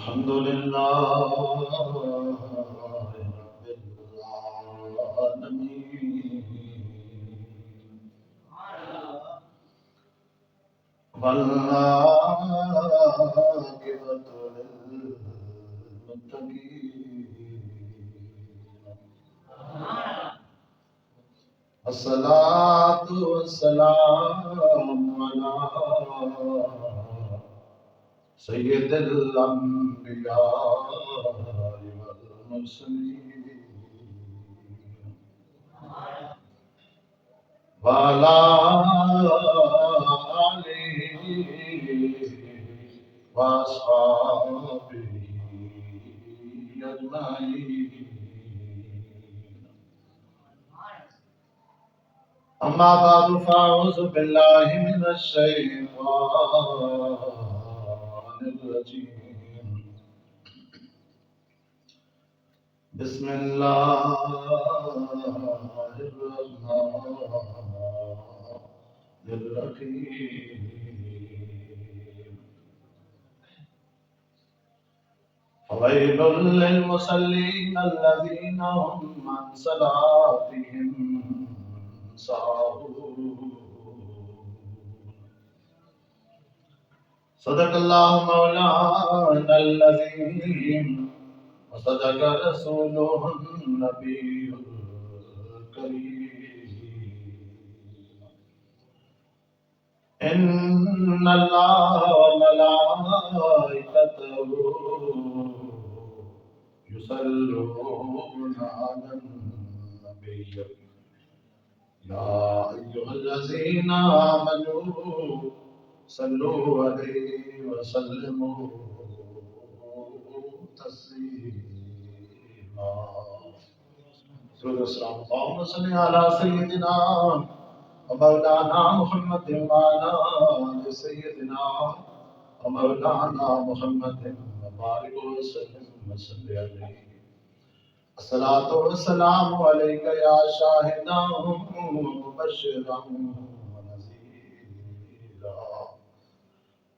الحمد لله رب العالمين والعاقبة للمتقين الصلاة والسلام على سید الانبیاء والمرسلین وعلى آلہ واصحابہ اجمعین اما بعد فاعوذ باللہ من الشیطان الرجیم بسم اللہ الرحمن الرحیم فویل للمصلین الذین هم عن صلاتهم ساہون صدق اللہ مولانا العظیم وصدق رسولہ النبی الکریم ان اللہ وملائکتہ یصلون علی النبی یا ایھا الذین آمنوا صلوا علیہ وسلموا تسلیما درود و سلام اللہم صل علی سیدنا ومولانا محمد وعلی آل سیدنا ومولانا محمد وبارک وسلم وصلی علیہ الصلاۃ والسلام علیک یا شاہدا ومبشرا ونذیرا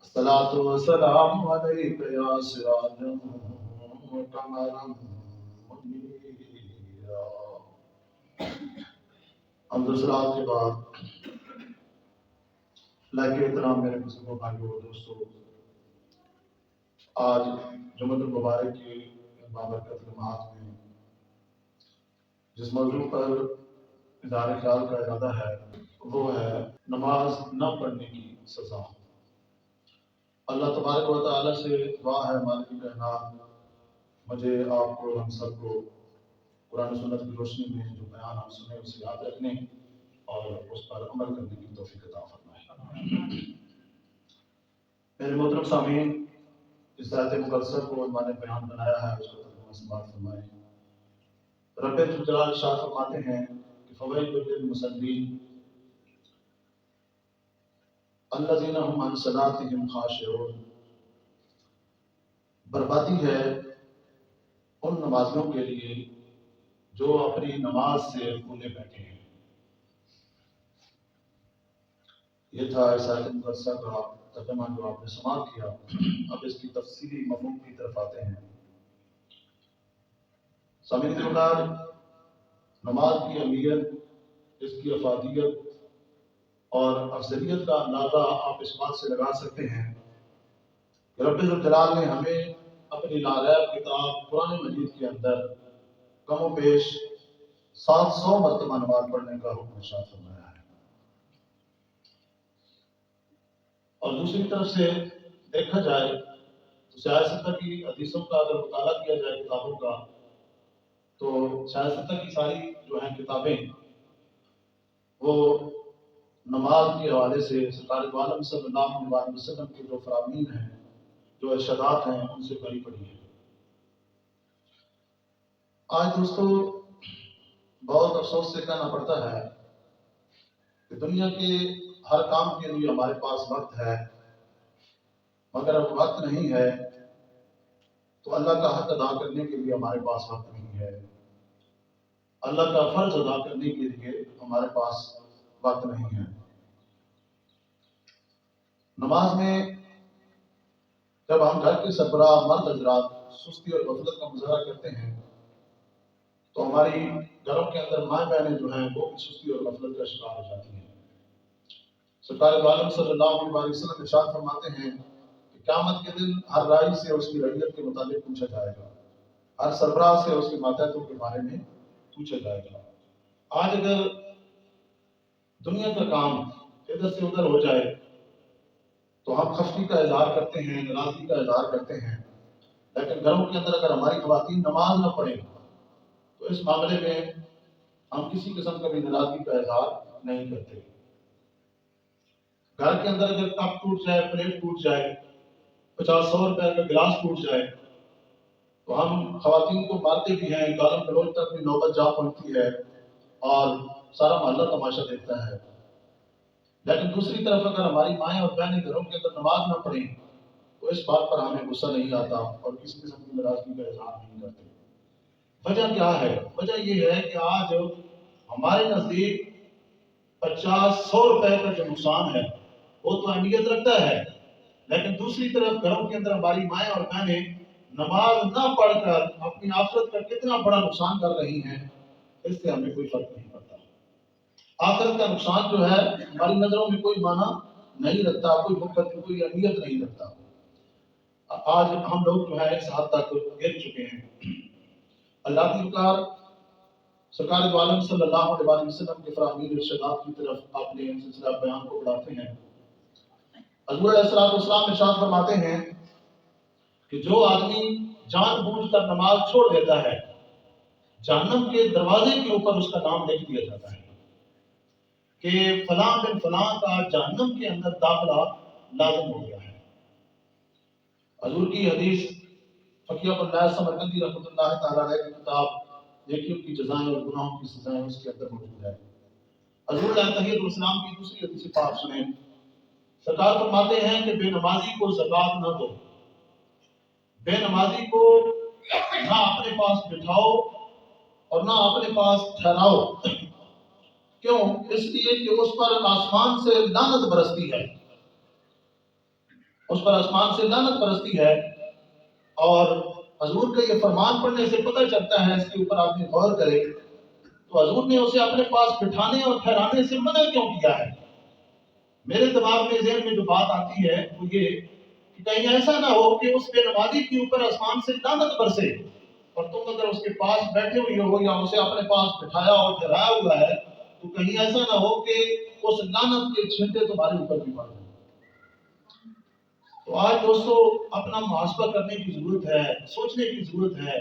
الصلاۃ والسلام علیک یا سراجا وقمرا منیرا۔ حمد و صلوات کے بعد اللہ کے احترام میرے بزرگوں بھائیوں اور دوستوں، آج جمعۃ المبارک کی بابرکت جماعت میں جس موضوع پر اظہار خیال کا ارادہ ہے وہ ہے نماز نہ پڑھنے کی سزا۔ اللہ تبارک و تعالی سے دعا ہے مالک کائنات مجھے، آپ کو، ہم سب کو قرآن و سنت کی روشنی میں جو بیان ہم سنے اسے یاد رکھنے اور اس پر عمل کرنے کی توفیق عطا فرمائے۔ میرے محترم سامعین، اس آیت مقدسہ کو عنوان بیان بنایا ہے، اس کو ترجمہ سماعت فرمائیں۔ رب جلال ارشاد فرماتے ہیں کہ فویل للمصلین الذین هم عن صلاتهم خاشعون، بربادی ہے ان نمازیوں کے لیے جو اپنی نماز سے بھولے بیٹھے ہیں۔ یہ تھا اس آیت مقدسہ کا ترجمہ جو آپ نے سماعت کیا۔ اب اس کی تفصیلی مفہوم کی طرف آتے ہیں۔ سامعین کرام، نماز کی اہمیت، اس کی افادیت اور افضلیت کا اندازہ آپ اس بات سے لگا سکتے ہیں کہ رب الجلال نے ہمیں اپنی لاغیب کتاب قرآن مجید کے اندر کم و بیش 700 مرتبہ نماز پڑھنے کا حکم ارشاد فرمایا ہے۔ اور دوسری طرف سے دیکھا جائے تو سیاست کی حدیثوں کا اگر مطالعہ کیا جائے کتابوں کا، تو سیاست کی ساری جو ہیں کتابیں وہ نماز کے حوالے سے سرکار دو عالم صلی اللہ علیہ وسلم کے جو فرامین ہیں، جو ارشادات ہیں، ان سے بھری پڑی ہیں۔ آج دوستو بہت افسوس سے کہنا پڑتا ہے کہ دنیا کے ہر کام کے لیے ہمارے پاس وقت ہے، مگر اب وقت نہیں ہے تو اللہ کا حق ادا کرنے کے لیے ہمارے پاس وقت نہیں ہے، اللہ کا فرض ادا کرنے کے لیے ہمارے پاس وقت نہیں ہے۔ نماز میں جب ہم گھر کے سربراہ مرد حضرات سستی اور غفلت کا مظاہرہ کرتے ہیں تو ہماری گھروں کے اندر مائیں بہنیں جو ہیں وہ بھی سستی اور غفلت کا شکار ہو جاتی ہیں۔ سرکار دو عالم صلی اللہ علیہ وسلم ارشاد فرماتے ہیں کہ قیامت کے دن ہر رائی سے اس کی رعیت کے متعلق پوچھا جائے گا، ہر سربراہ سے اس کے ماتحتوں کے بارے میں پوچھا جائے گا۔ آج اگر دنیا کا کام ادھر سے ادھر ہو جائے تو ہم خفگی کا اظہار کرتے ہیں، ناراضگی کا اظہار کرتے ہیں، لیکن گھروں کے اندر اگر ہماری خواتین نماز نہ پڑھیں تو اس معاملے میں ہم کسی قسم کا بھی ناراضگی کا اظہار نہیں کرتے۔ گھر کے اندر اگر کپ ٹوٹ جائے، پلیٹ ٹوٹ جائے، 50-100 روپے کا گلاس ٹوٹ جائے تو ہم خواتین کو مارتے بھی ہیں، گالم گلوچ تک بھی نوبت جا پہنچتی ہے اور سارا محلہ تماشا دیکھتا ہے۔ لیکن دوسری طرف اگر ہماری مائیں اور بہنیں گھروں کے اندر نماز نہ پڑھیں تو اس بات پر ہمیں غصہ نہیں آتا اور کسی قسم کی ناراضگی کا اظہار نہیں کرتے۔ وجہ کیا ہے؟ وجہ یہ ہے کہ آج ہمارے نزدیک 50-100 روپے کا جو نقصان ہے وہ تو اہمیت رکھتا ہے، لیکن دوسری طرف گھروں کے اندر ہماری مائیں اور بہنیں نماز نہ پڑھ کر اپنی آخرت کا کتنا بڑا نقصان کر رہی ہیں، اس سے ہمیں کوئی فرق نہیں پڑتا۔ آخرت کا نقصان جو ہے ہماری نظروں میں کوئی معنی نہیں رکھتا، کوئی وقت، کوئی اہمیت نہیں رکھتا۔ آج ہم لوگ جو ہے اس حد تک گر چکے ہیں۔ اللہ کی پکار سرکار دو عالم صلی اللہ علیہ وسلم کے فرامین ارشادات کی طرف اپنے سلسلہ بیان کو بڑھاتے ہیں۔ حضور علیہ السلام ارشاد فرماتے ہیں کہ جو آدمی جان بوجھ کر نماز چھوڑ دیتا ہے جہنم کے دروازے کے اوپر اس کا نام لکھ دیا جاتا ہے کہ فلاں بن فلاں کا جہنم کے اندر داخلہ لازم ہو گیا ہے۔ حضور کی حدیث فقیہ اللہ سمرقندی رحمۃ اللہ تعالیٰ علیہ کی کتاب نیکیوں کی جزائیں اور گناہوں کی سزائیں اس کے اندر موجود ہے۔ حضور علیہ السلام کی دوسری حدیث پاک سنیں، سرکار فرماتے ہیں کہ بے نمازی کو زکوٰۃ نہ دو، بے نمازی کو نہ اپنے پاس بٹھاؤ اور نہ اپنے پاس ٹھہراؤ۔ کیوں؟ اس لیے کہ اس پر آسمان سے لعنت برستی ہے، اس پر آسمان سے لعنت برستی ہے۔ اور حضور کا یہ فرمان پڑھنے سے پتہ چلتا ہے، اس کے اوپر آدمی غور کرے تو حضور نے اسے اپنے پاس بٹھانے اور ٹھہرانے سے منع کیوں کیا ہے؟ میرے دماغ میں ذہن میں جو بات آتی ہے وہ یہ کہ کہیں ایسا نہ ہو کہ اس بے نمازی کے اوپر آسمان سے لعنت برسے اور تم اگر اس کے پاس بیٹھے ہوئے ہو یا اسے اپنے پاس بٹھایا اور ٹھہرایا ہوا ہے تو کہیں ایسا نہ ہو کہ اس لعنت کے چھینٹے تمہارے اوپر بھی پڑ جائیں۔ تو آج دوستو اپنا محاسبہ کرنے کی ضرورت ہے، سوچنے کی ضرورت ہے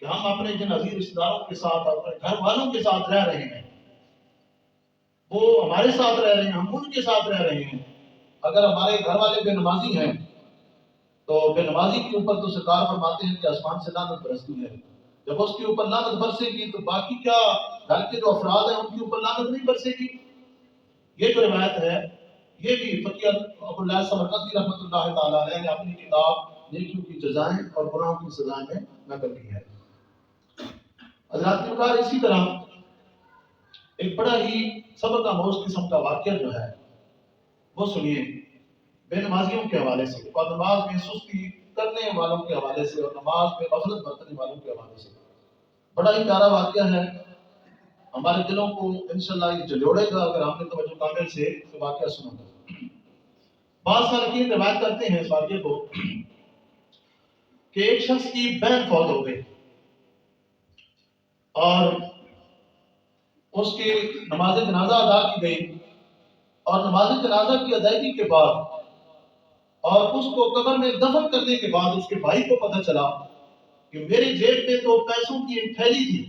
کہ ہم اپنے جن عزیز رشتہ داروں کے ساتھ، اپنے گھر والوں کے ساتھ رہ رہے ہیں، وہ ہمارے ساتھ رہ رہے ہیں، ہم ان کے ساتھ رہ رہے ہیں۔ اگر ہمارے گھر والے بے نمازی ہیں تو بے نمازی کے اوپر تو سرکار فرماتے ہیں کہ آسمان سے لعنت برستی ہے۔ جب اس کے اوپر لعنت برسے گی تو باقی کیا گھر کے جو افراد ہیں ان کے اوپر لعنت نہیں برسے گی؟ یہ جو روایت ہے یہ بھی فقیہ ابو اللہ سمرقندی رحمۃ اللہ تعالیٰ علیہ نے اپنی کتاب نیکیوں کی جزائیں اور گناہوں کی سزائیں میں نقل کی ہے۔ حضرات کی بات اسی طرح ایک بڑا ہی سبق آموز قسم کا واقعہ جو ہے وہ سنیے بے نمازیوں کے حوالے سے اور نماز میں سستی کرنے والوں کے حوالے سے اور نماز میں غفلت برتنے والوں کے حوالے سے۔ بڑا ہی پیارا واقعہ ہے، ہمارے دلوں کو انشاءاللہ یہ جلوڑے گا اگر ہم نے توجہ کامل سے واقعہ سنا گا۔ بعض صالحین روایت کرتے ہیں اس واقعے کو کہ ایک شخص کی بہن فوت ہو گئی اور اس کی نماز جنازہ ادا کی گئی اور نماز جنازہ کی ادائیگی کے بعد اور اس کو قبر میں دفن کرنے کے بعد اس کے بھائی کو پتہ چلا کہ میرے جیب میں تو پیسوں کی ایک تھیلی تھی،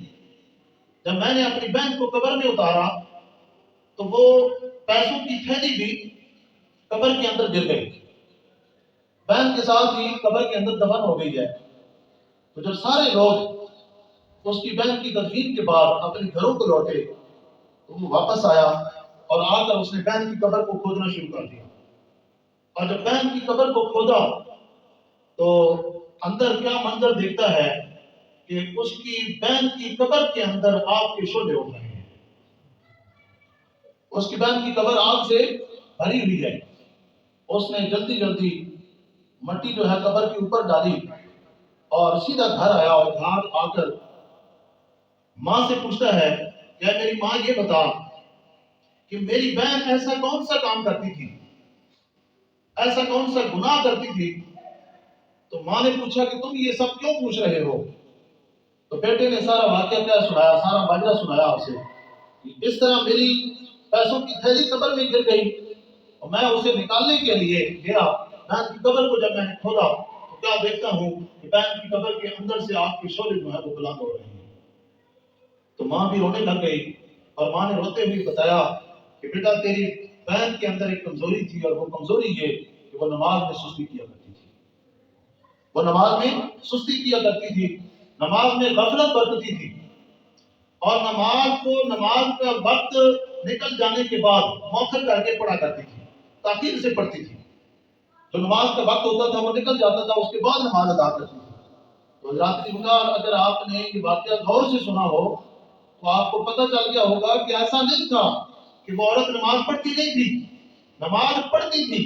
جب میں نے اپنی بہن کو قبر میں اتارا تو وہ پیسوں کی تھیلی بھی قبر کے اندر گر گئی، بہن کے ساتھ ہی قبر کے اندر دفن ہو گئی ہے۔ تو جب سارے لوگ اس کی بہن کی تدفین کے بعد اپنے گھروں کو لوٹے تو وہ واپس آیا اور آ کر اس نے بہن کی قبر کو کھودنا شروع کر دیا، اور جب بہن کی قبر کو کھودا تو اندر کیا منظر دیکھتا ہے کہ اس کی بہن کی قبر کے اندر آگ کے شعلے اٹھ رہے ہیں، اس کی بہن کی قبر آگ سے بھری ہوئی ہے۔ اس نے جلدی جلدی مٹی جو ہے قبر کے اوپر ڈالی اور سیدھا گھر آیا اور گھر آ کر ماں سے پوچھتا ہے کہ میری ماں یہ بتا کہ میری بہن ایسا کون سا کام کرتی تھی، ایسا کون سا گناہ کرتی تھی؟ تو ماں نے پوچھا کہ تم یہ سب کیوں پوچھ رہے ہو؟ تو بیٹے نے سارا واقعہ کیا سنایا، سارا ماجرا سنایا اسے. اس طرح میری پیسوں کی تھیلی قبر میں گر گئی اور میں اسے نکالنے کے لیے گیا. بہن کی قبر کو جب میں نے کھولا تو کیا دیکھتا ہوں کہ بہن کی قبر کے اندر سے آگ کے شعلے جو ہے وہ بلند ہو رہے ہیں. تو ماں بھی رونے لگ گئی اور ماں نے روتے ہوئے بتایا کہ بیٹا تیری بہن کے اندر ایک کمزوری تھی، اور وہ کمزوری یہ کہ وہ نماز میں سستی کیا کرتی تھی. وہ نماز میں سستی کیا کرتی تھی، نماز میں غفلت برتتی تھی، اور نماز کا وقت نکل جانے کے بعد موخر کر کے پڑھا کرتی تھی، تاخیر سے پڑھتی تھی. جو نماز کا وقت ہوتا تھا وہ نکل جاتا تھا، اس کے بعد نماز ادا کرتی تھی. تو حضرات گرامی، اگر آپ نے یہ واقعہ غور سے سنا ہو تو آپ کو پتہ چل گیا ہوگا کہ ایسا نہیں تھا کہ وہ عورت نماز پڑھتی نہیں تھی، نماز پڑھتی تھی،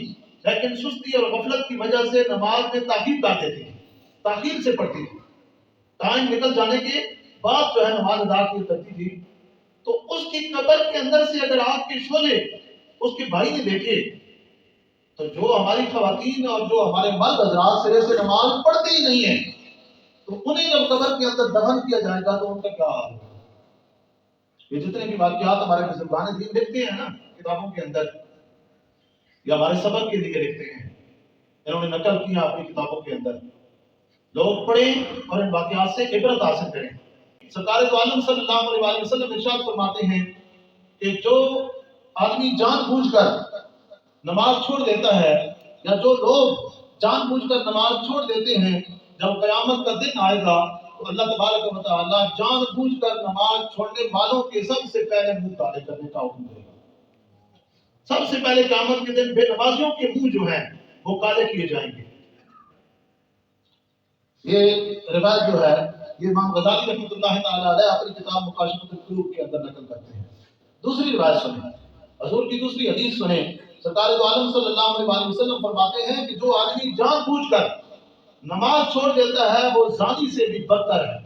لیکن سستی اور غفلت کی وجہ سے نماز میں تاخیر کرتے تھے، تاخیر سے پڑھتی تھی. ٹائم نکل جانے کے بعد جو ہے نماز ادا کی کرتی تھی. تو اس کی قبر کے اندر سے اگر آپ کے شعلے اس کے بھائی نے دیکھے تو جو ہماری خواتین اور جو ہمارے مرد حضرات سرے سے نماز پڑھتے ہی نہیں ہیں، تو انہیں جب قبر کے اندر دفن کیا جائے گا تو ان کا کیا حال ہوگا؟ یہ جتنے بھی واقعات ہمارے بزرگان دین لکھتے ہیں نا کتابوں کے اندر یا ہمارے سبق کے لیے لکھتے ہیں، انہوں نے نقل کیا اپنی کتابوں کے اندر. لوگ پڑھیں اور ان واقعات سے عبرت حاصل کریں. سرکار دو عالم صلی اللہ علیہ وآلہ وسلم ارشاد فرماتے ہیں کہ جو آدمی جان بوجھ کر نماز چھوڑ دیتا ہے، یا جو لوگ جان بوجھ کر نماز چھوڑ دیتے ہیں، جب قیامت کا دن آئے گا تو اللہ تبارک و تعالیٰ جان بوجھ کر نماز چھوڑنے والوں کے سب سے پہلے منہ کالے کرنے کا حکم دے گا. سب سے پہلے قیامت کے دن بے نمازیوں کے منہ جو ہیں وہ کالے کیے جائیں گے. یہ روایت جو ہے یہ امام غزالی رحمۃ اللہ تعالی علیہ اپنی کتاب مکاشفۃ القلوب کے اندر نقل کرتے ہیں. دوسری روایت سنیں، حضور کی دوسری حدیث سنیں. سرکار دو عالم صلی اللہ علیہ وآلہ وسلم فرماتے ہیں کہ جو آدمی جان بوجھ کر نماز چھوڑ دیتا ہے وہ زانی سے بھی بدتر ہے،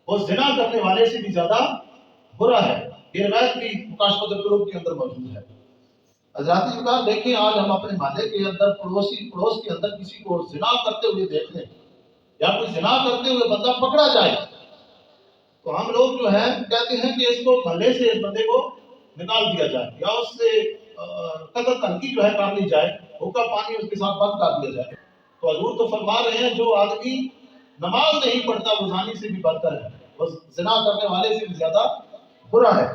وہ زنا کرنے والے سے بھی زیادہ برا ہے. یہ روایت بھی مکاشفۃ القلوب کے اندر موجود ہے. حضرات اکرام دیکھیں، آج ہم اپنے محلے کے اندر پڑوس کے اندر کسی کو زنا کرتے ہوئے دیکھ لیں یا کوئی زنا کرتے ہوئے بندہ پکڑا جائے تو ہم لوگ جو ہے کہتے ہیں کہ اس کو محلے سے اس بندے کو نکال دیا جائے یا اس سے قتل تنقید جو ہے کر لی جائے، حکا پانی اس کے ساتھ بند کر دیا جائے. تو حضور تو فرما رہے ہیں جو آدمی نماز نہیں پڑھتا وہ زانی سے بھی بدتر ہے، وہ زنا کرنے والے سے بھی زیادہ برا ہے.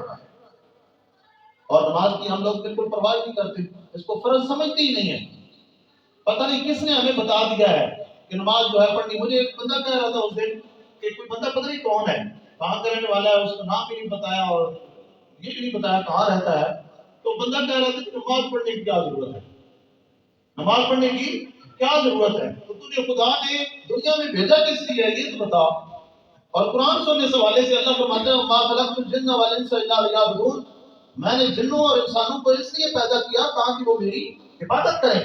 اور نماز کی ہم لوگ بالکل پرواہ نہیں کرتے، اس کو فرض سمجھتے ہی نہیں ہے. پتہ نہیں کس نے ہمیں بتا دیا ہے کہ نماز جو ہے پڑھنی. مجھے ایک بندہ کہہ رہا تھا اس دن کہ کوئی بندہ پتہ نہیں کون ہے، کہاں کا رہنے والا ہے، اس کا نام بھی نہیں بتایا اور یہ بھی نہیں بتایا کہاں رہتا ہے. تو بندہ کہہ رہا تھا کہ نماز پڑھنے کی کیا ضرورت ہے، نماز پڑھنے کی کیا ضرورت ہے، تو تجھے خدا نے دنیا میں بھیجا کس لیے ہے یہ تو بتا. اور قرآن سننے سے حوالے سے اللہ فرماتا ہے وَمَا خَلَقْتُ الْجِنَّ وَالْإِنسَ إِلَّا لِيَعْبُدُونِ، میں نے جنوں اور انسانوں کو اس لیے پیدا کیا تاکہ وہ میری عبادت کریں.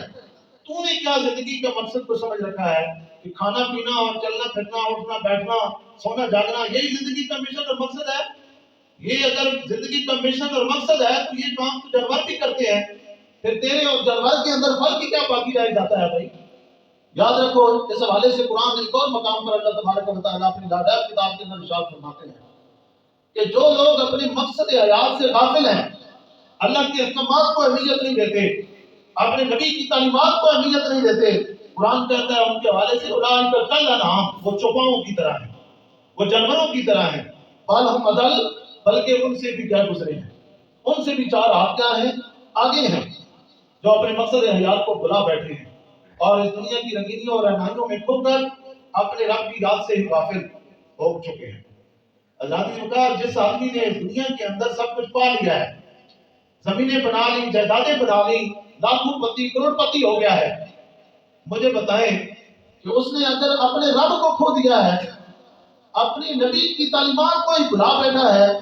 تو نے کیا زندگی کا مقصد کو سمجھ رکھا ہے کہ کھانا پینا اور چلنا پھرنا اٹھنا بیٹھنا سونا جاگنا یہی زندگی کا مشن اور مقصد ہے؟ یہ اگر زندگی کا مشن اور مقصد ہے تو یہ کام تو جانور بھی کرتے ہیں، پھر تیرے اور جانور کے اندر فرق کیا باقی رہ جاتا ہے بھائی؟ یاد رکھو اس حوالے سے قرآن ایک اور مقام پر اللہ تبارک و تعالیٰ اپنی ہدایت کتاب کے اندر ارشاد فرماتے ہیں کہ جو لوگ اپنے مقصد حیات سے غافل ہیں، اللہ کے احکامات کو اہمیت نہیں دیتے، اپنے نبی کی تعلیمات کو اہمیت نہیں دیتے، قرآن کہتا ہے ان کے حوالے سے اولئک کالانعام، وہ چوپاؤں کی طرح ہیں، وہ جانوروں کی طرح ہیں، بل ہم اضل، بلکہ ان سے بھی کیا گزرے ہیں، ان سے بھی چار ہاتھ کیا ہیں آگے ہیں، جو اپنے مقصد حیات کو بھلا بیٹھے ہیں اور اس دنیا کی رنگینیوں اور رہنمائیوں میں کھو کر اپنے رب کی یاد سے ہی غافل ہو چکے ہیں. آزادی مکار جس آدمی نے اس دنیا کے اندر سب کچھ پا لیا ہے، زمینیں بنا لی، جائیدادیں بنا لی، لاکھوں پتی کروڑ پتی ہو گیا ہے، مجھے بتائیں کہ اس نے اگر اپنے رب کو کھو دیا ہے، اپنی نبی کی تعلیمات کو ہی بھلا بیٹھا ہے،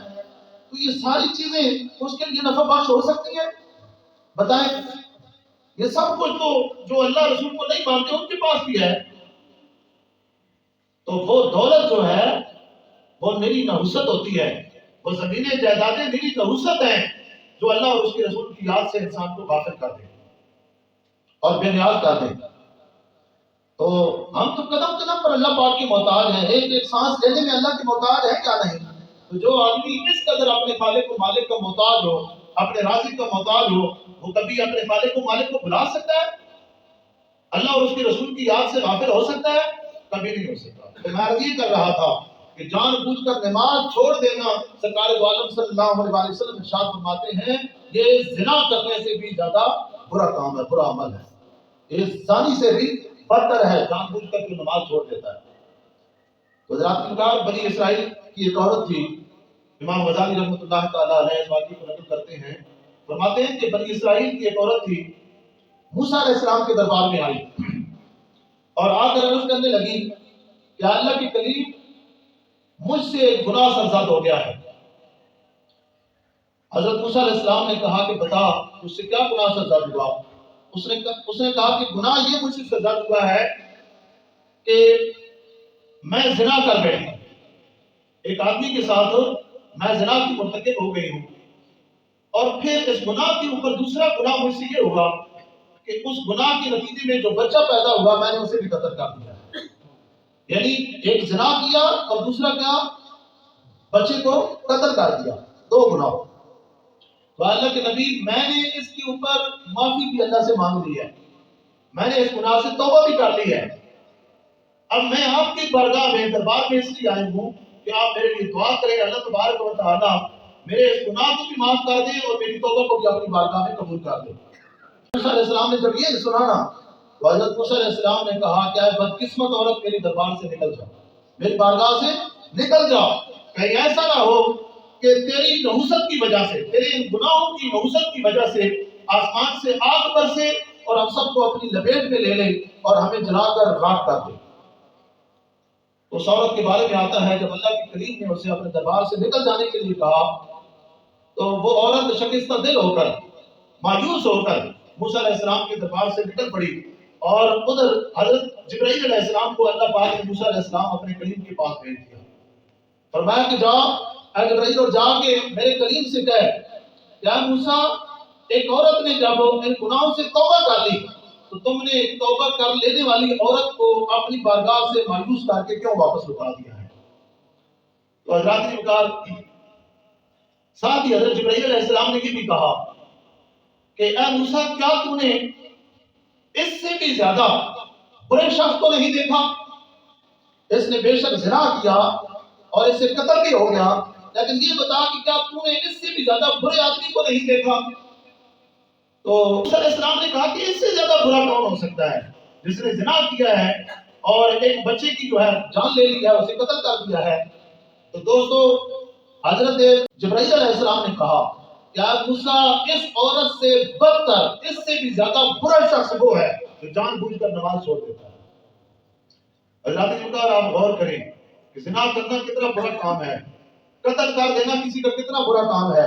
تو یہ ساری چیزیں اس کے لیے نفع بخش ہو سکتی ہیں؟ بتائیں. یہ سب کچھ تو جو اللہ رسول کو نہیں مانتے ان کے پاس بھی ہے. تو وہ دولت جو ہے وہ نری نحوست ہوتی ہے، وہ زمینیں جائیدادیں نری نحوست ہیں جو اللہ اور اس کے رسول کی یاد سے انسان کو غافل کر دیں اور بے نیاز کر دیں. تو ہم تو قدم قدم پر اللہ پاک کے محتاج ہیں، ایک ایک سانس لینے میں اللہ کے محتاج ہے کیا نہیں. تو جو آدمی اس قدر اپنے خالق و مالک کا محتاج ہو، اپنے رازق کا محتاج ہو، وہ کبھی اپنے خالق و مالک کو بھلا سکتا ہے؟ اللہ اور اس کے رسول کی یاد سے غافل ہو سکتا ہے؟ کبھی نہیں ہو سکتا. تو میں عرض یہ کر رہا تھا کہ جان بوجھ کر نماز چھوڑ دینا، سرکار دو عالم صلی اللہ علیہ وسلم ارشاد فرماتے ہیں یہ زنا کرنے سے بھی زیادہ برا کام ہے، برا عمل ہے، یہ زانی سے بھی بدتر ہے جان بوجھ کر جو نماز چھوڑ دیتا ہے. تو حضرات کی بنی اسرائیل کی ایک عورت تھی، امام غزالی رحمۃ اللہ تعالیٰ علیہ اس واقعے کو نقل کرتے ہیں، فرماتے ہیں کہ بنی اسرائیل کی ایک عورت تھی، موسیٰ علیہ السلام کے دربار میں آئی اور آ کر عرض کرنے لگی کہ اللہ کے کلیم مجھ سے ایک گناہ سرزد ہو گیا ہے. حضرت موسیٰ علیہ السلام نے کہا کہ بتا مجھ سے کیا گناہ سرزد ہوا. اس نے کہا کہ گناہ یہ مجھ سے سرزد ہوا ہے کہ میں زنا کر بیٹھا، ایک آدمی کے ساتھ میں زنا کی مرتکب ہو گئی ہوں، اور پھر اس گناہ کے اوپر دوسرا گناہ مجھ سے یہ ہوا کہ اس گناہ کے نتیجے میں جو بچہ پیدا ہوا میں نے اسے بھی قتل کر دیا. یعنی ایک زنا کیا اور دوسرا کیا، بچے کو قتل کر دیا، دو گناہ. تو اللہ کے نبی میں نے اس کے اوپر معافی بھی اللہ سے مانگ لی ہے، میں نے اس گناہ سے توبہ بھی کر لی ہے. اب میں آپ کی بارگاہ میں دربار میں اس لیے آئی ہوں کہ آپ میرے لیے دعا کریں اللہ تبارک و تعالیٰ میرے اس گناہ کو بھی معاف کر دے اور میری توبہ کو بھی اپنی بارگاہ میں قبول کر دے. موسیٰ علیہ السلام نے جب یہ سنا نا تو حضرت موسیٰ علیہ السلام نے کہا کہ اے بدقسمت عورت میری دربار سے نکل جاؤ، میری بارگاہ سے نکل جاؤ، کہیں ایسا نہ ہو کہ تیری نحوست کی وجہ سے، تیرے ان گناہوں کی نحوست کی وجہ سے آسمان سے آگ برسے اور ہم سب کو اپنی لپیٹ میں لے لے اور ہمیں جلا کر راکھ کر دے. تو اس عورت کے بارے میں آتا ہے جب اللہ کے کریم نے اسے اپنے دربار سے نکل جانے کے لیے کہا تو وہ عورت شکستہ دل ہو کر، مایوس ہو کر موسیٰ علیہ السلام کے دربار سے نکل پڑی، اور ادھر حضرت جبرائیل علیہ السلام کو اللہ پاک نے موسیٰ علیہ السلام اپنے کلیم کے پاس بھیج دیا. فرمایا کہ جا اے جبرائیل اور جا کے میرے کلیم سے کہے کہ اے موسیٰ ایک عورت نے جب ان گناہوں سے توبہ کر لی تو تم نے توبہ کر لینے والی عورت کو اپنی بارگاہ سے مایوس کر کے کیوں واپس لوٹا دیا ہے. تو حضرات وقار ساتھ ہی حضرت جبرائیل علیہ السلام نے یہ بھی کہا کہ اے موسیٰ کیا تو نے اس سے بھی زیادہ برے شخص کو نہیں دیکھا؟ اس نے بے شک زنا کیا اور اس سے قتل بھی ہو گیا، لیکن یہ بتا کہ کیا تو نے اس سے بھی زیادہ برے آدمی کو نہیں دیکھا؟ تو موسیٰ علیہ السلام نے کہا کہ اس سے زیادہ برا کون ہو سکتا ہے جس نے زنا کیا ہے اور ایک بچے کی جو ہے جان لے لی ہے، اسے قتل کر دیا ہے. تو دوستو حضرت جبرائیل علیہ السلام نے کہا کہ موسیٰ اس عورت سے بدتر، اس سے بھی زیادہ برا شخص وہ ہے جو جان بوجھ کر نماز چھوڑ دیتا ہے. حضرات مقدار آپ غور کریں کہ زنا کرنا کتنا برا کام ہے، قتل کر دینا کسی کا کتنا برا کام ہے،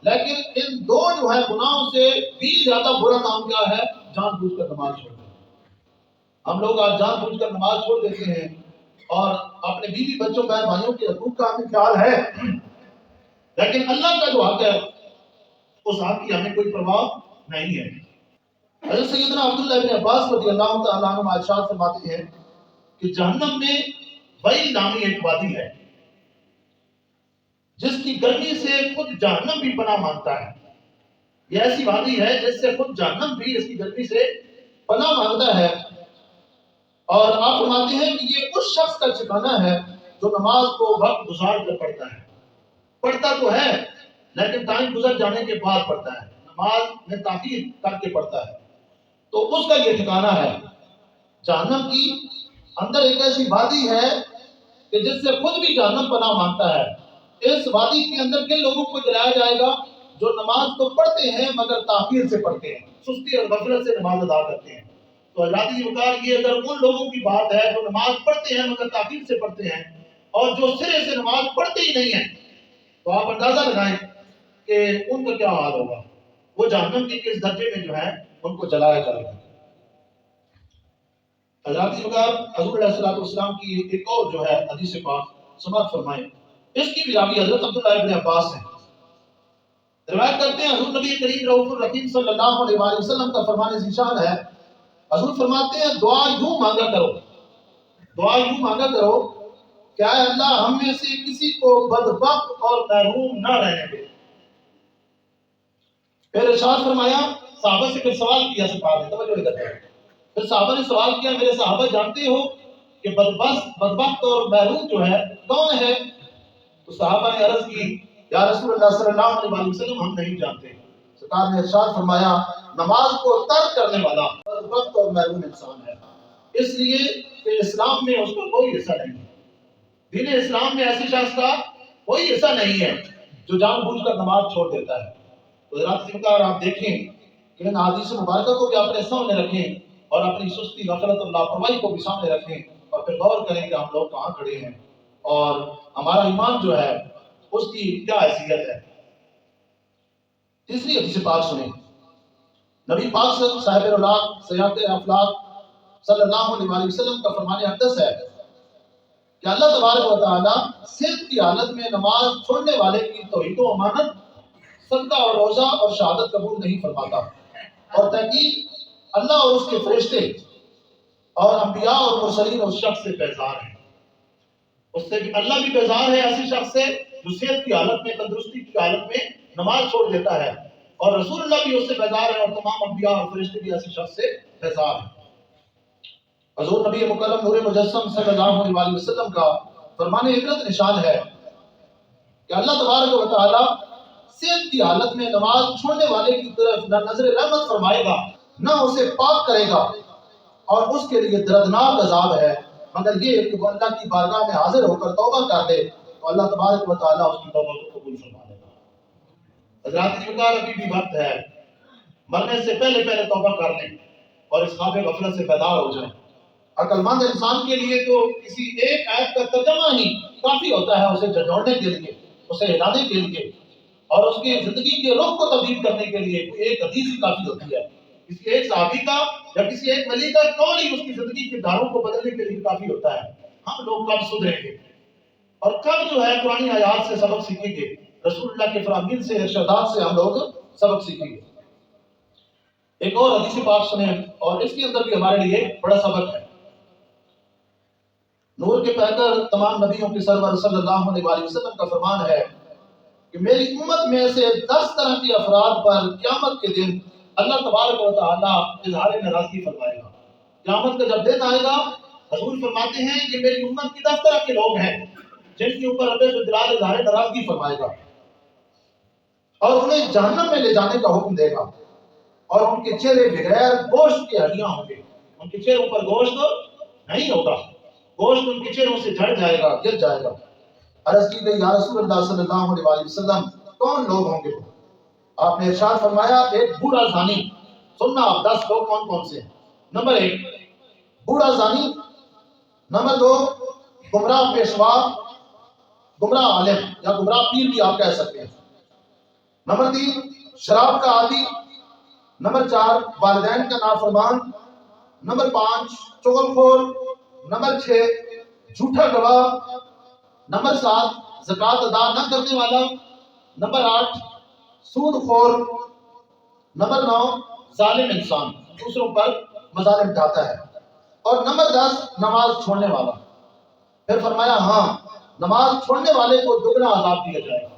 لیکن ان دو جو ہے گناہوں سے بھی زیادہ برا کام کیا ہے، جان بوجھ کر نماز چھوڑ دینا. ہم لوگ آج جان بوجھ کر نماز چھوڑ دیتے ہیں اور اپنے بیوی بچوں بہن بھائیوں کے حقوق کا ہمیں خیال ہے، لیکن اللہ کا جو حق ہے اس حق کی ہمیں کوئی پرواہ نہیں ہے. حضرت سیدنا عبداللہ بن عباس رضی اللہ تعالیٰ عنہ ارشاد فرماتے ہیں کہ جہنم میں ویل نامی ایک وادی ہے جس کی گرمی سے خود جہنم بھی پناہ مانگتا ہے. یہ ایسی وادی ہے جس سے خود جہنم بھی اس کی گرمی سے پناہ مانگتا ہے. اور آپ فرماتے ہیں کہ یہ اس شخص کا ٹھکانہ ہے جو نماز کو وقت گزار کر پڑھتا ہے. پڑھتا تو ہے لیکن ٹائم گزر جانے کے بعد پڑھتا ہے، نماز میں تاخیر کر کے پڑھتا ہے، تو اس کا یہ ٹھکانہ ہے. جہنم کی اندر ایک ایسی وادی ہے کہ جس سے خود بھی جہنم پناہ مانگتا ہے. اس وادی کے اندر کن لوگوں کو جلایا جائے گا؟ جو نماز تو پڑھتے ہیں مگر تاخیر سے پڑھتے ہیں، سستی اور غفلت سے نماز ادا کرتے ہیں. تو حضرات وقار یہ اگر ان لوگوں کی بات ہے جو نماز پڑھتے ہیں مگر تاخیر سے پڑھتے ہیں اور جو سرے سے نماز پڑھتے ہی نہیں ہیں، تو آپ اندازہ لگائیں کہ ان کا کیا حال ہوگا، وہ جہنم کے کس درجے میں جو ہے ان کو جلایا جائے گا۔ حضرات حضور علیہ الصلوۃ والسلام کی ایک اور جو ہے حدیث پاک سماعت فرمائیں، اس کی بھی راوی حضرت عبداللہ ابن عباس ہیں، روایت کرتے ہیں حضور نبی کریم رؤوف الرحیم صلی اللہ علیہ وآلہ وسلم کا فرمان ذیشان ہے، حضور فرماتے ہیں دعا یوں مانگا کرو، دعا یوں مانگا کرو کہ اے اللہ ہم میں سے کسی کو بدبخت اور محروم نہ رہنے دے۔ پھر ارشاد فرمایا، صحابہ سے پھر سوال کیا سرکار نے، توجہ ادھر ہے، پھر صحابہ نے سوال کیا میرے صحابہ جانتے ہو کہ بدبخت اور محروم جو ہے کون ہے؟ تو صحابہ نے عرض کی یا رسول اللہ صلی اللہ علیہ وسلم ہم نہیں جانتے۔ سرکار نے ارشاد فرمایا نماز کو ترک کرنے والا بدبخت اور محروم انسان ہے، اس لیے کہ اسلام میں اس کا کوئی حصہ نہیں ہے، دین اسلام میں ایسے شخص کا کوئی حصہ نہیں ہے جو جان بوجھ کر نماز چھوڑ دیتا ہے۔ تو حضرات آپ دیکھیں کہ ان حدیث مبارکہ کو بھی اپنے سامنے رکھیں اور اپنی سستی غفلت اور لاپرواہی کو بھی سامنے رکھیں اور پھر غور کریں کہ ہم لوگ کہاں کھڑے ہیں اور ہمارا ایمان جو ہے اس کی کیا حیثیت ہے۔ تیسری حدیث پاک سنیں، نبی پاک صاحب الاخلاق سیاق افلاق صلی اللہ علیہ وسلم کا فرمان اقدس ہے کہ اللہ تبارک و تعالی صحت کی حالت میں نماز چھوڑنے والے کی توحید و امانت، صدقہ اور روزہ اور شہادت قبول نہیں فرماتا، اور تحقیق اللہ اور اس کے فرشتے اور انبیاء اور مرسلین اس شخص سے بیزار ہیں۔ اس سے بھی اللہ بھی بیزار ہے ایسی شخص سے جو صحت کی حالت میں، تندرستی کی حالت میں نماز چھوڑ دیتا ہے، اور رسول اللہ بھی اس سے بیزار ہے اور تمام انبیاء اور فرشتے بھی ایسی شخص سے بیزار ہیں۔ حضور نبی مکرم نور مجسم صلی اللہ علیہ وسلم کا فرمان عبرت نشان ہے کہ اللہ تبارک و تعالی صحت کی حالت میں نماز چھوڑنے والے کی طرف نہ نظر رحمت فرمائے گا، نہ اسے پاک کرے گا، اور اس کے لیے دردناک عذاب ہے، مگر یہ کہ وہ اللہ کی بارگاہ میں حاضر ہو کر توبہ کر دے تو اللہ تبارک و تعالی اس کی توبہ کو قبول فرما لے گا۔ حضرات ابھی بھی وقت ہے، مرنے سے پہلے توبہ کر لیں اور اس خواب غفلت سے بیدار ہو جائیں۔ عقل مند انسان کے لیے تو کسی ایک آیت کا ترجمہ ہی کافی ہوتا ہے اسے جھنجھوڑنے کے لیے، اسے ہلانے کے لیے، اور اس کی زندگی کے رخ کو تبدیل کرنے کے لیے ایک حدیث ہی کافی ہوتی ہے۔ کسی ایک صحابی کا یا کسی ایک ولی کا قول ہی اس کی زندگی کے دھاروں کو بدلنے کے لیے کافی ہوتا ہے۔ ہم لوگ کب سدھریں گے اور کب جو ہے قرآن آیات سے سبق سیکھیں گے، رسول اللہ کے فرامین سے، ارشادات سے ہم لوگ سبق سیکھیں گے۔ ایک اور حدیث پاک سنیں اور اس کے اندر بھی ہمارے لیے بڑا سبق ہے۔ نور کے پیکر تمام نبیوں کے سرور صلی اللہ علیہ وسلم کا فرمان ہے کہ میری امت میں سے 10 طرح کے افراد پر قیامت کے دن اللہ تبارک و تعالی اظہار ناراضگی فرمائے گا۔ قیامت کا جب دن آئے گا، حضور فرماتے ہیں کہ میری امت کی 10 طرح کے لوگ ہیں جن کے اوپر رب ذوالجلال اظہار ناراضگی فرمائے گا اور انہیں جہنم میں لے جانے کا حکم دے گا، اور ان کے چہرے بغیر گوشت کے ہڈیاں ہوں گے، ان کے چہروں پر گوشت نہیں ہوگا، گوشت ان کے چہروں سے جھڑ جائے گا، گر جائے گا۔ عرض کی گئی یا رسول اللہ صلی اللہ علیہ وسلم کون لوگ ہوں گے؟ آپ نے ارشاد فرمایا ایک بوڑھا زانی۔ سننا آپ 10 لوگ کون کون سے ہیں۔ نمبر 1 بوڑھا زانی، نمبر 2 گمراہ پیشوا، گمراہ عالم یا گمراہ پیر بھی آپ کہہ سکتے ہیں، نمبر 3 شراب کا عادی، نمبر 4 والدین کا نافرمان، نمبر 5 چغل خور، نمبر 6 جھوٹا گواہ، نمبر 7 زکوٰۃ ادا نہ کرنے والا، نمبر 8 سود خور، نمبر 9 ظالم انسان، دوسروں پر مظالم ڈھاتا ہے، اور نمبر 10 نماز چھوڑنے والا۔ پھر فرمایا ہاں نماز چھوڑنے والے کو دگنا عذاب دیا جائے گا،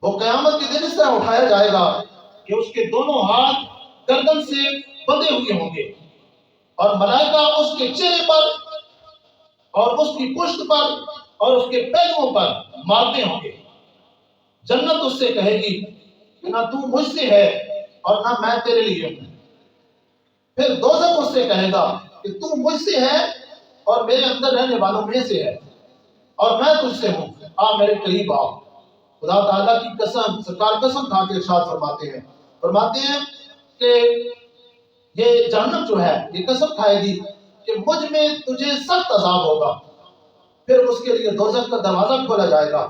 وہ قیامت کے دن اس طرح اٹھایا جائے گا کہ اس کے دونوں ہاتھ گردن سے بندھے ہوئے ہوں گے، اور ملائکہ اس کے چہرے پر اور اس کی پشت پر اور اس کے پہلوؤں پر مارتے ہوں گے۔ جنت اس سے کہے گی کہ نہ تو مجھ سے ہے اور نہ میں تیرے لیے ہوں۔ پھر دوزخ اس سے کہے گا کہ تو مجھ سے ہے اور میرے اندر رہنے والوں میں سے ہے، اور میں تجھ سے ہوں، آ میرے قریب آ۔ خدا تعالیٰ کی قسم، سرکار قسم کھا کے ارشاد فرماتے ہیں کہ یہ جہنم جو ہے یہ قسم کھائے گی کہ مجھ میں تجھے سخت عذاب ہوگا۔ پھر اس کے لیے دوزخ کا دروازہ کھولا جائے گا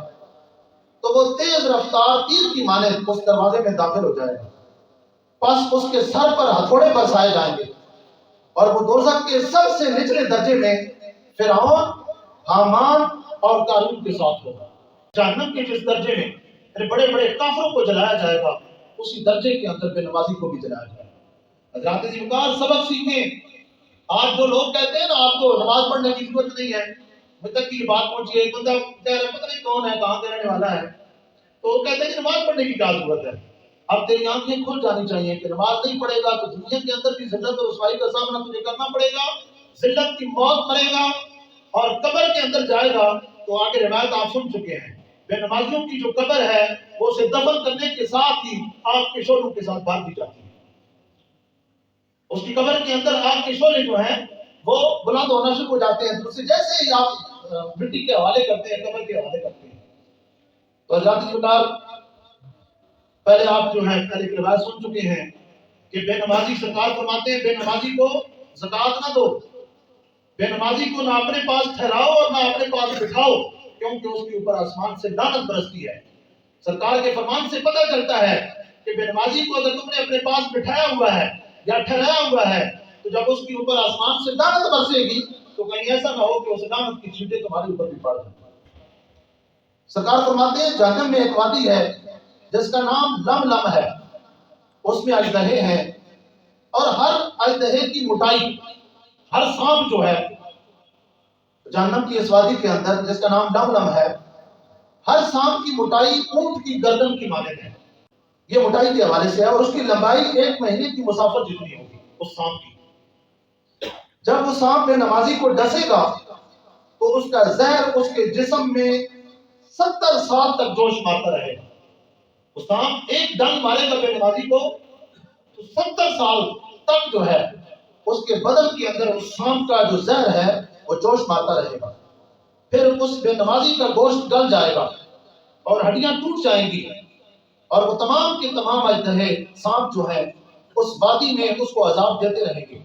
تو وہ تیز رفتار تیر کی مانند اس دروازے میں داخل ہو جائے گا۔ پس اس کے سر پر ہتھوڑے برسائے جائیں گے، اور وہ دوزخ کے سب سے نچلے درجے میں فرعون، حامان اور قارون کے ساتھ ہوگا۔ جہنم کے جس درجے میں بڑے بڑے کافروں کو جلایا جائے گا، اسی درجے کے اندر بے نمازی کو بھی جلایا جائے گا۔ حضرات عزیز مقدار، سبق سیکھیں۔ آج جو لوگ کہتے ہیں نا آپ کو نماز پڑھنے کی ضرورت نہیں ہے، مجھ تک کی بات پہنچی ہے، ایک بندہ کہہ رہا ہے پتہ نہیں کون ہے، کہاں کے رہنے والا ہے، تو وہ کہتے ہیں کہ نماز پڑھنے کی کیا ضرورت ہے؟ اب تیری آنکھیں کھل جانی چاہیے کہ نماز نہیں پڑھے گا تو دنیا کے اندر بھی ذلت اور رسوائی کا سامنا تجھے کرنا پڑے گا، ذلت کی موت مرے گا، اور قبر کے اندر جائے گا تو آگے روایت آپ سن چکے ہیں، بے نمازیوں کی جو قبر ہے وہ اسے دفن کرنے کے ساتھ ہی آگ کے شعلوں کے ساتھ باندھ دی جاتی ہے۔ اس کی قبر کے اندر آگ کے شعلے جو ہیں وہ بلند ہونا شروع ہو جاتے ہیں، تو اسے جیسے ہی آپ مٹی کے حوالے کرتے ہیں، قبر کے حوالے کرتے ہیں۔ تو حضرات مقدار، پہلے آپ جو ہے پہلے کی روایت سن چکے ہیں کہ بے نمازی، سرکار فرماتے ہیں بے نمازی کو زکوٰۃ نہ دو، بے نمازی کو نہ اپنے پاس ٹھہراؤ اور نہ اپنے پاس بٹھاؤ، کیونکہ اس کے اوپر آسمان سے لعنت برستی ہے۔ سرکار کے فرمان سے پتہ چلتا ہے کہ بے نمازی کو اگر تم نے اپنے پاس بٹھایا ہوا ہے یا ٹھہرایا ہوا ہے تو جب اس کے اوپر آسمان سے لعنت برسے گی تو کہیں ایسا نہ ہو کہ اس لعنت کی چھینٹیں تمہارے اوپر بھی پڑ جائیں۔ سرکار فرماتے ہیں جہنم میں ایک وادی ہے جس کا نام لم لم ہے، اس میں اژدہے ہیں، اور ہر اژدہے کی موٹائی، ہر سانپ جو ہے جہنم کی اس وادی کے اندر جس کا نام لم لم ہے، ہر سانپ کی موٹائی اونٹ کی گردن کی مانند ہے۔ یہ موٹائی کے حوالے سے ہے، اور اس کی لمبائی 1 مہینے کی مسافت جتنی ہوگی اس سانپ کی۔ جب وہ سانپ بے نمازی کو ڈسے گا تو اس کا زہر اس کے جسم میں 70 سال تک جوش مارتا رہے گا۔ وہ سانپ ایک ڈنگ مارے گا بے نمازی کو تو 70 سال تک جو ہے اس کے بدن کے اندر اس سانپ کا جو زہر ہے وہ جوش مارتا رہے گا۔ پھر اس بے نمازی کا گوشت گل جائے گا اور ہڈیاں ٹوٹ جائیں گی، اور وہ تمام کے تمام اژدہے سانپ جو ہے اس وادی میں اس کو عذاب دیتے رہیں گے۔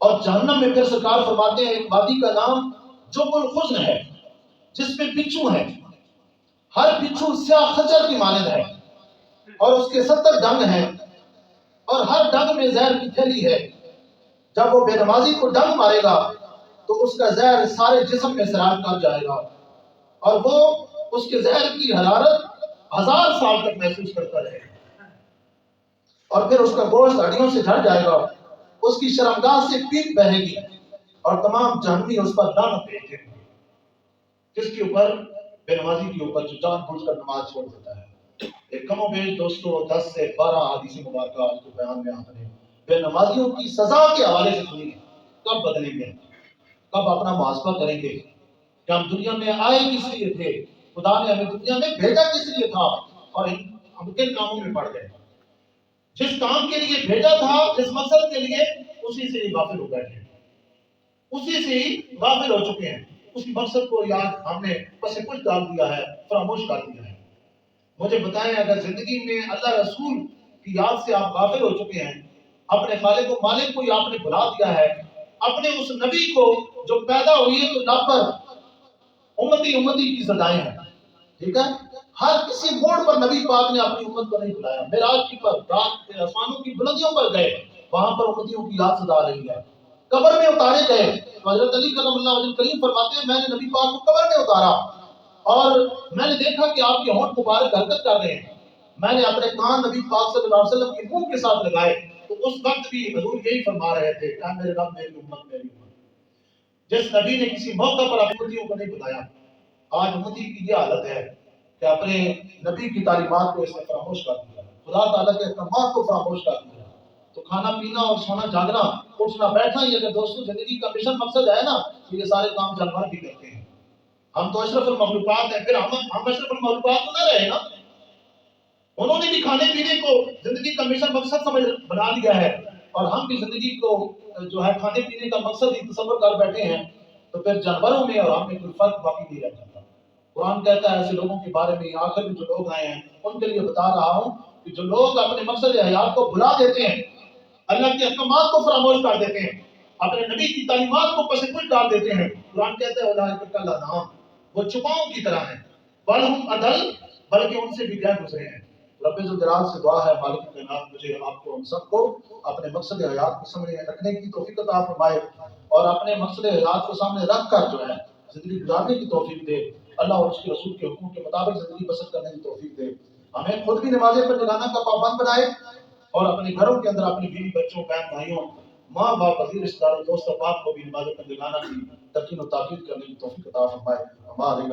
اور جہنم میں پھر سرکار فرماتے ہیں ایک وادی کا نام جب الخزن ہے، جس میں بچھو ہیں، ہر بچھو سیاہ خچر کی مانند ہے، اور اس کے 70 ڈنگ ہیں، اور ہر ڈنگ میں زہر کی تھیلی ہے۔ جب وہ بے نمازی کو ڈنگ مارے گا تو اس کا زہر سارے جسم میں سرایت کر جائے گا، اور وہ اس کے زہر کی حرارت 1000 سال تک محسوس کرتا رہے گا، اور پھر اس کا گوشت ہڈیوں سے جھڑ جائے گا، اس کی شرمگاہ سے پیپ بہے گی، اور تمام جہنمی اس پر لعنت بھیجیں گے۔ جس کے اوپر بے نمازی کے اوپر جو جان بوجھ کر نماز چھوڑ دیتا ہے۔ ایک کم و بیش دوستو 10 سے 12 حدیث مبارکہ آج کے بیان میں آپ نے بے نمازیوں کی سزا کے حوالے سے سنی ہے۔ کب بدلیں گے، کب اپنا محاسبہ کریں گے کہ ہم دنیا میں آئے کس لیے تھے، خدا نے ہمیں دنیا میں بھیجا کس لیے تھا، اور ہم کن کاموں میں پڑ گئے۔ جس کام کے لیے بھیجا تھا، جس مقصد کے لیے، اسی سے ہی غافل ہو گئے ہیں، اسی سے ہی غافل ہو چکے ہیں۔ اسی مقصد کو یاد ہم نے پس پش ڈال دیا ہے، فراموش کر دیا ہے۔ مجھے بتائیں اگر زندگی میں اللہ رسول کی یاد سے آپ غافل ہو چکے ہیں، اپنے خالق و مالک کو ہی آپ نے بھلا دیا ہے، اپنے اس نبی کو جو پیدا ہوئی ہے تو لب پر امتی امتی کی صدائیں ہیں، ٹھیک ہے؟ ہر کسی موڑ پر نبی پاک نے اپنی امت کو نہیں بلایا۔ معراج کی پر رات کے آسمانوں کی بلندیوں پر گئے، وہاں پر امتیوں کی یاد صدا رہی ہے۔ قبر میں اتارے گئے تو حضرت علی کرم اللہ وجہ کریم فرماتے ہیں میں نے نبی پاک کو قبر میں اتارا اور میں نے دیکھا کہ آپ کے ہونٹ مبارک حرکت کر رہے ہیں، میں نے اپنے کان نبی پاک صلی اللہ علیہ وسلم کے منہ کے ساتھ لگائے تو اس وقت بھی حضور یہی فرما رہے تھے کہ میرے رب میری امت میری امت۔ جس نبی نے کسی موقع پر اپنی امتیوں کو نہیں بتایا، آج امتی کی یہ حالت ہے کہ اپنے نبی کی تعلیمات کو اس نے فراموش کر دیا، خدا تعالیٰ کے احکامات کو فراموش کر دیا۔ تو کھانا پینا اور سونا جاگنا، اٹھنا بیٹھنا، یہ اگر دوستوں زندگی کا مشن مقصد ہے نا تو یہ سارے کام جانور بھی کرتے ہیں۔ ہم تو اشرف المخلوقات ہیں، پھر ہم اشرف المخلوقات تو نہ رہے نا۔ انہوں نے بھی کھانے پینے کو زندگی کا مشن مقصد سمجھ بنا لیا ہے، اور ہم بھی زندگی کو جو ہے کھانے پینے کا مقصد ہی تصور کر بیٹھے ہیں، تو پھر جانوروں میں اور ہم میں کوئی فرق باقی نہیں رہ جاتا۔ قرآن کہتا ہے ایسے لوگوں کے بارے میں آخر میں جو لوگ آئے ہیں ان کے لیے بتا رہا ہوں کہ جو لوگ اپنے مقصد حیات کو بھلا دیتے ہیں، اللہ کے احکامات کو فراموش کر دیتے ہیں، اپنے نبی کی تعلیمات کو پس پش ڈال دیتے ہیں، قرآن کہتا ہے اولئک کالانعام، وہ چپاؤں کی طرح ہیں، بل ہم اضل، بلکہ ان سے بھی گئے گزرے ہیں۔ رب ذوالجلال سے دعا ہے مالک کائنات مجھے آپ کو ہم سب کو اپنے مقصد حیات کو سامنے رکھنے کی توفیق عطا فرمائے اور اپنے مقصد حیات کو سامنے رکھ کر جو ہے زندگی گزارنے کی توفیق دے اللہ اور اس کے رسول کے حکم کے مطابق زندگی بسر کرنے کی توفیق دے ہمیں خود بھی نماز پنجگانہ کا پابند بنائے اور اپنے گھروں کے اندر اپنی بیوی بچوں بہن بھائیوں ماں باپ عزیز رشتہ داروں دوست احباب کو بھی نماز پنجگانہ کی تلقین و تاکید کرنے کی توفیق عطا فرمائے ہمارے